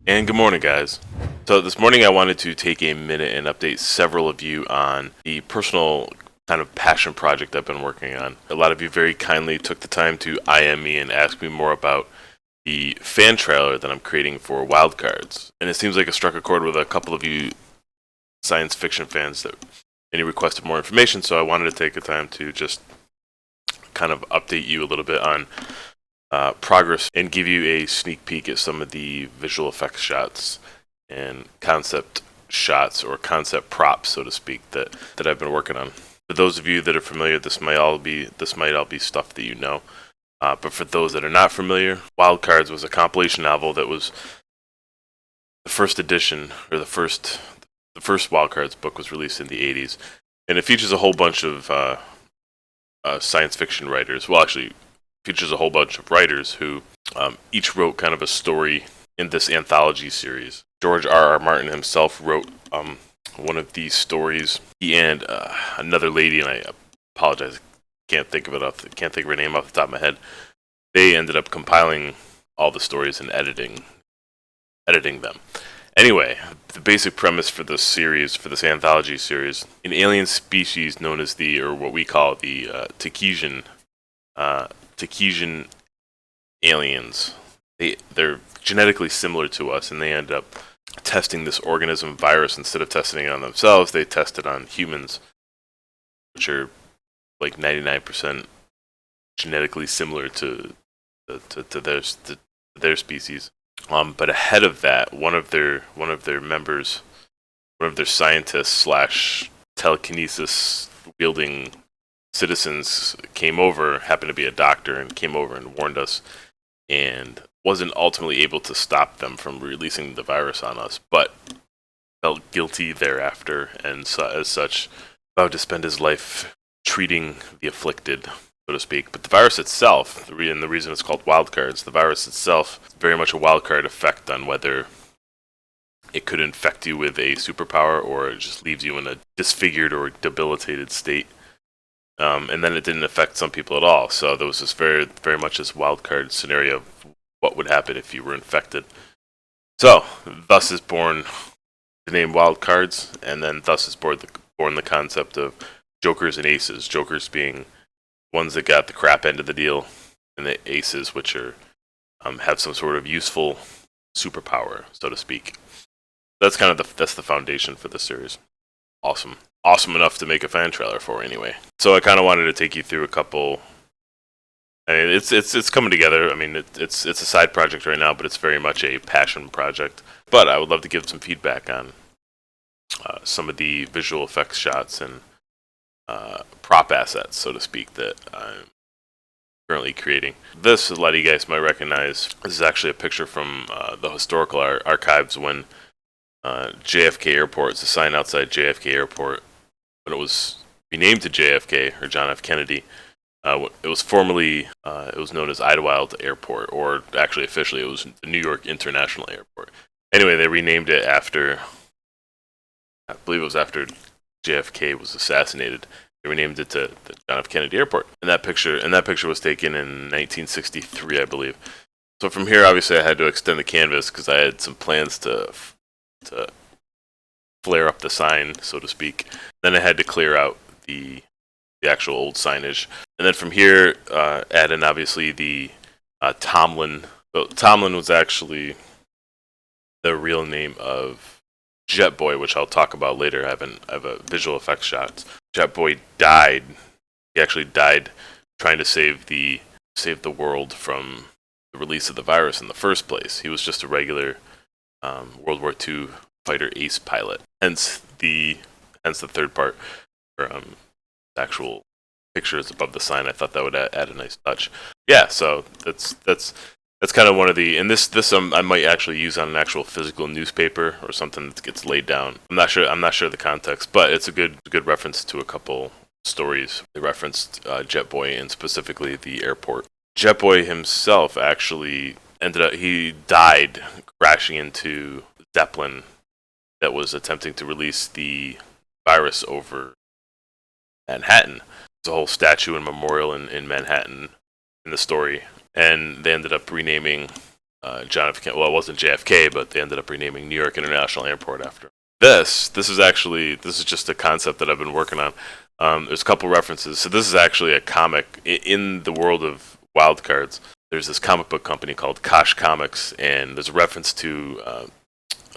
And good morning, guys. So this morning I wanted to take a minute and update several of you on the personal kind of passion project I've been working on. A lot of you very kindly took the time to IM me and ask me more about the fan trailer that I'm creating for Wildcards. And it seems like it struck a chord with a couple of you science fiction fans that any requested more information, so I wanted to take the time to just kind of update you a little bit on progress and give you a sneak peek at some of the visual effects shots and concept shots or concept props, so to speak, that I've been working on. For those of you that are familiar, this might all be stuff that you know. But for those that are not familiar, Wildcards was a compilation novel that was the first edition, or the first Wildcards book was released in the 80s, and it features a whole bunch of science fiction writers. Well, actually, features a whole bunch of writers who each wrote kind of a story in this anthology series. George R.R. Martin himself wrote one of these stories. He and another lady, and I apologize, can't think of her name off the top of my head. They ended up compiling all the stories and editing them. Anyway, the basic premise for this series, for this anthology series, an alien species known as or what we call the Takesian aliens. They're genetically similar to us, and they end up testing this organism virus. Instead of testing it on themselves, they test it on humans, which are like 99% genetically similar to their species. But ahead of that, one of their members, one of their scientists slash telekinesis wielding citizens happened to be a doctor, and came over and warned us, and wasn't ultimately able to stop them from releasing the virus on us, but felt guilty thereafter, and as such, vowed to spend his life treating the afflicted, so to speak. But the virus itself, the reason it's called Wildcards, the virus itself is very much a wildcard effect on whether it could infect you with a superpower or it just leaves you in a disfigured or debilitated state. And then it didn't affect some people at all. So there was this very, very much this wild card scenario of what would happen if you were infected. So thus is born the name Wild Cards, and then thus is born the concept of jokers and aces. Jokers being ones that got the crap end of the deal, and the aces, which are have some sort of useful superpower, so to speak. That's kind of the foundation for the series. Awesome enough to make a fan trailer for, anyway. So I kind of wanted to take you through a couple. I mean, it's coming together. I mean, it's a side project right now, but it's very much a passion project. But I would love to give some feedback on some of the visual effects shots and prop assets, so to speak, that I'm currently creating. This, a lot of you guys might recognize. This is actually a picture from the historical archives when JFK Airport. It's a sign outside JFK Airport. When it was renamed to JFK, or John F. Kennedy, it was formerly it was known as Idlewild Airport, or actually officially it was the New York International Airport. Anyway, they renamed it after, I believe it was after JFK was assassinated. They renamed it to the John F. Kennedy Airport. And that picture was taken in 1963, I believe. So from here, obviously, I had to extend the canvas because I had some plans to flare up the sign, so to speak. Then I had to clear out the actual old signage, and then from here, add in obviously the Tomlin. So Tomlin was actually the real name of Jet Boy, which I'll talk about later. I have a visual effects shot. Jet Boy died. He actually died trying to save the world from the release of the virus in the first place. He was just a regular World War II fighter ace pilot. Hence the third part, or actual pictures above the sign. I thought that would add a nice touch. Yeah, so that's kind of one of the, and this I might actually use on an actual physical newspaper or something that gets laid down. I'm not sure of the context, but it's a good reference to a couple stories. They referenced Jet Boy and specifically the airport. Jet Boy himself actually he died crashing into Zeppelin that was attempting to release the virus over Manhattan. There's a whole statue and memorial in Manhattan in the story, and they ended up renaming John F. Well, it wasn't JFK, but they ended up renaming New York International Airport after. This is just a concept that I've been working on. There's a couple references. So this is actually a comic in the world of wildcards. There's this comic book company called Kosh Comics, and there's a reference to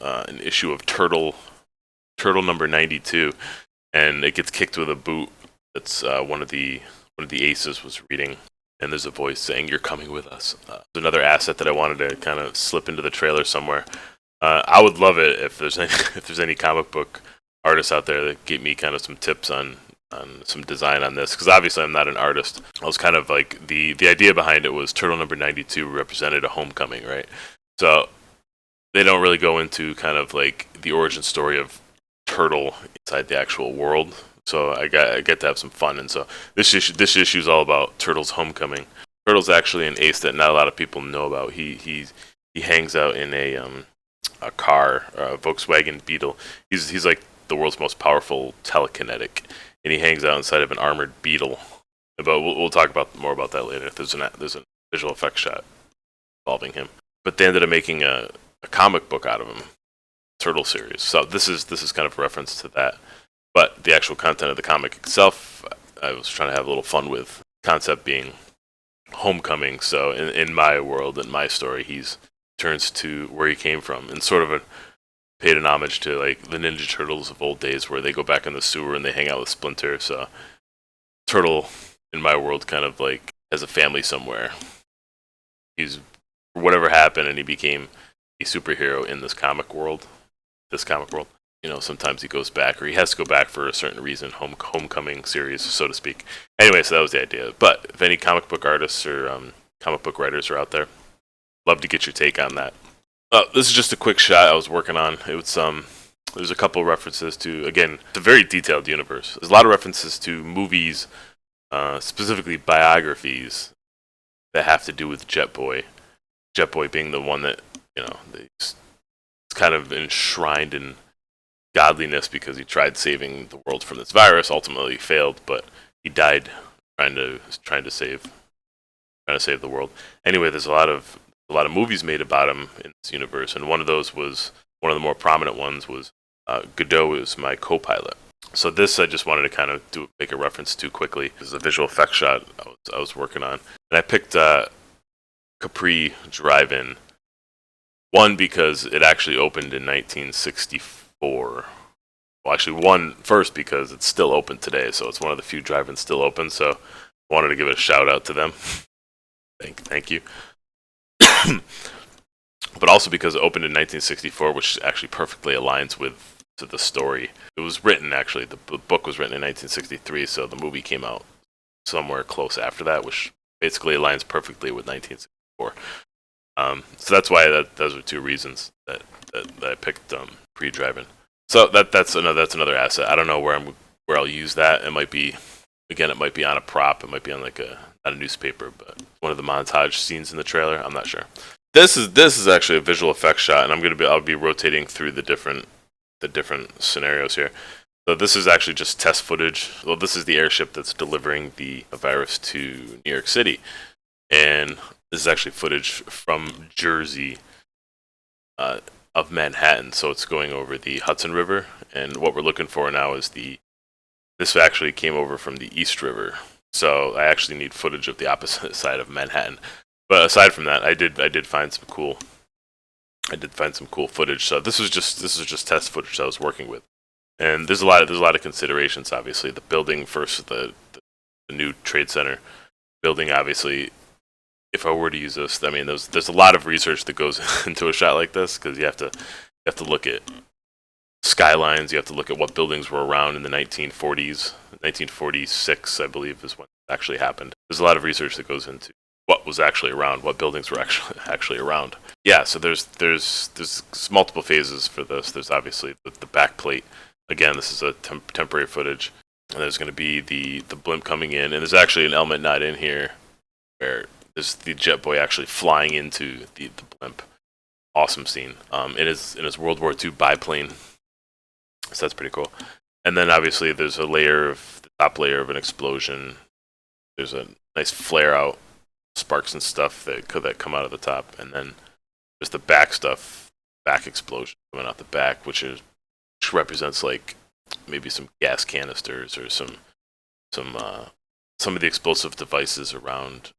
an issue of Turtle number 92, and it gets kicked with a boot. That's one of the aces was reading, and there's a voice saying, "You're coming with us." Another asset that I wanted to kind of slip into the trailer somewhere. I would love it if there's any comic book artists out there that give me kind of some tips on some design on this, because obviously I'm not an artist. I was kind of like the idea behind it was Turtle number 92 represented a homecoming, right? So they don't really go into kind of like the origin story of Turtle inside the actual world. So I get to have some fun, and so this issue is all about Turtle's homecoming. Turtle's actually an ace that not a lot of people know about. He hangs out in a car, a Volkswagen Beetle. He's like the world's most powerful telekinetic, and he hangs out inside of an armored Beetle. But we'll talk about more about that later. There's a visual effects shot involving him. But they ended up making a comic book out of him, Turtle series. So this is kind of a reference to that. But the actual content of the comic itself, I was trying to have a little fun with. Concept being homecoming. So in my world, in my story, he's turns to where he came from, and sort of paid an homage to like the Ninja Turtles of old days, where they go back in the sewer and they hang out with Splinter. So Turtle in my world kind of like has a family somewhere. He's whatever happened, and he became a superhero in this comic world. You know, sometimes he goes back, or he has to go back for a certain reason, homecoming series, so to speak. Anyway, so that was the idea. But if any comic book artists or comic book writers are out there, love to get your take on that. This is just a quick shot I was working on. It was there's a couple references to, again, it's a very detailed universe. There's a lot of references to movies, specifically biographies, that have to do with Jet Boy. Jet Boy being the one that, you know, it's kind of enshrined in godliness because he tried saving the world from this virus. Ultimately failed, but he died trying to save the world. Anyway, there's a lot of movies made about him in this universe, and one of the more prominent ones was Godot was my co-pilot. So this I just wanted to kind of make a reference to quickly. This is a visual effects shot I was working on, and I picked Capri Drive-In. One, because it actually opened in 1964. Well, actually, one first because it's still open today, so it's one of the few drive-ins still open. So I wanted to give a shout out to them. Thank you. But also because it opened in 1964, which actually perfectly aligns with the story. It was written, actually, the book was written in 1963, so the movie came out somewhere close after that, which basically aligns perfectly with 1964. So that's why those are two reasons that I picked pre-driving. So that's another asset. I don't know where I'll use that. It might be on a prop. It might be on not a newspaper, but one of the montage scenes in the trailer. I'm not sure. This is actually a visual effects shot, and I'll be rotating through the different scenarios here. So this is actually just test footage. Well, this is the airship that's delivering the virus to New York City, and this is actually footage from Jersey, of Manhattan. So it's going over the Hudson River, and what we're looking for now is this actually came over from the East River. So I actually need footage of the opposite side of Manhattan. But aside from that, I did find some cool footage. So this is just test footage I was working with, and there's a lot of considerations. Obviously, the building first, the new Trade Center building. Obviously, if I were to use this, I mean, there's a lot of research that goes into a shot like this, because you have to look at skylines. You have to look at what buildings were around in the 1940s. 1946, I believe, is when it actually happened. There's a lot of research that goes into what was actually around, what buildings were actually around. Yeah, so there's multiple phases for this. There's obviously the back plate. Again, this is a temporary footage, and there's going to be the blimp coming in, and there's actually an element not in here where there's the Jet Boy actually flying into the blimp. Awesome scene. It is World War II biplane, so that's pretty cool. And then obviously there's the top layer of an explosion. There's a nice flare out, sparks and stuff that come out of the top, and then there's the back stuff, back explosion coming out the back, which represents like maybe some gas canisters or some of the explosive devices around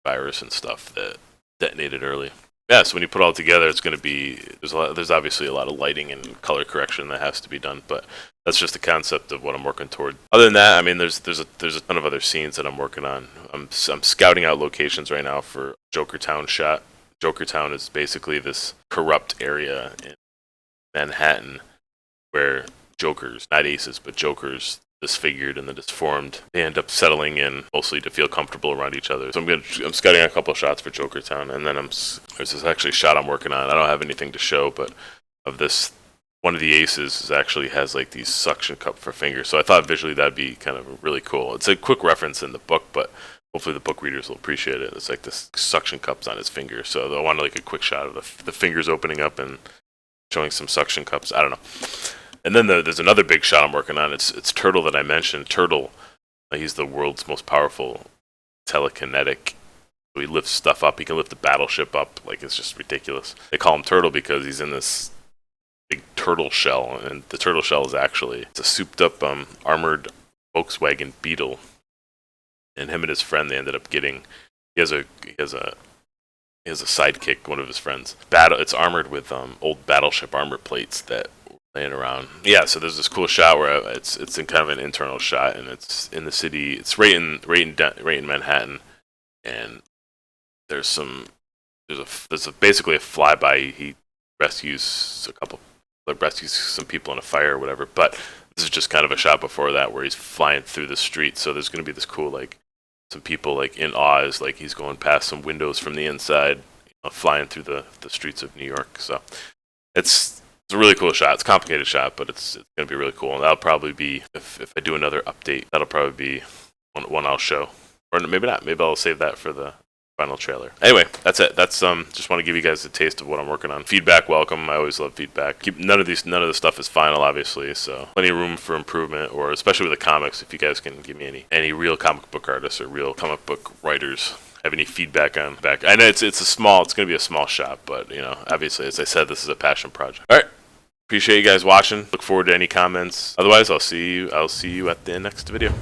virus and stuff that detonated early. Yeah, so when you put it all together, it's going to be there's obviously a lot of lighting and color correction that has to be done, but that's just the concept of what I'm working toward. Other than that, I mean, there's a ton of other scenes that I'm working on. I'm scouting out locations right now for Jokertown shot. Jokertown is basically this corrupt area in Manhattan where Jokers, not aces, but Jokers, disfigured and then disformed, they end up settling in mostly to feel comfortable around each other. So I'm scouting a couple of shots for Jokertown, and then there's this actually shot I'm working on. I don't have anything to show, but of this, one of the aces actually has like these suction cup for fingers. So I thought visually that'd be kind of really cool. It's a quick reference in the book, but hopefully the book readers will appreciate it. It's like this suction cups on his finger. So I wanted like a quick shot of the fingers opening up and showing some suction cups. I don't know. And then there's another big shot I'm working on. It's Turtle that I mentioned. Turtle, he's the world's most powerful telekinetic. So he lifts stuff up. He can lift the battleship up. Like, it's just ridiculous. They call him Turtle because he's in this big turtle shell, and the turtle shell is it's a souped-up armored Volkswagen Beetle. And him and his friend, they ended up getting. He has a sidekick, one of his friends. It's armored with old battleship armor plates that laying around. Yeah, so there's this cool shot where it's in kind of an internal shot, and it's in the city. It's right in Manhattan, and there's basically a flyby. He rescues some people in a fire or whatever. But this is just kind of a shot before that where he's flying through the street. So there's going to be this cool like some people like in awe as like he's going past some windows from the inside, flying through the streets of New York. So it's a really cool shot. It's a complicated shot, but it's going to be really cool. And that'll probably be, if I do another update, that'll probably be one I'll show. Or maybe not. Maybe I'll save that for the final trailer. Anyway, that's it. That's just want to give you guys a taste of what I'm working on. Feedback welcome. I always love feedback. None of the stuff is final, obviously, so plenty of room for improvement, or especially with the comics, if you guys can give me any real comic book artists or real comic book writers have any feedback on back. I know it's going to be a small shop, but obviously, as I said, this is a passion project. All right. Appreciate you guys watching. Look forward to any comments. Otherwise, I'll see you at the next video.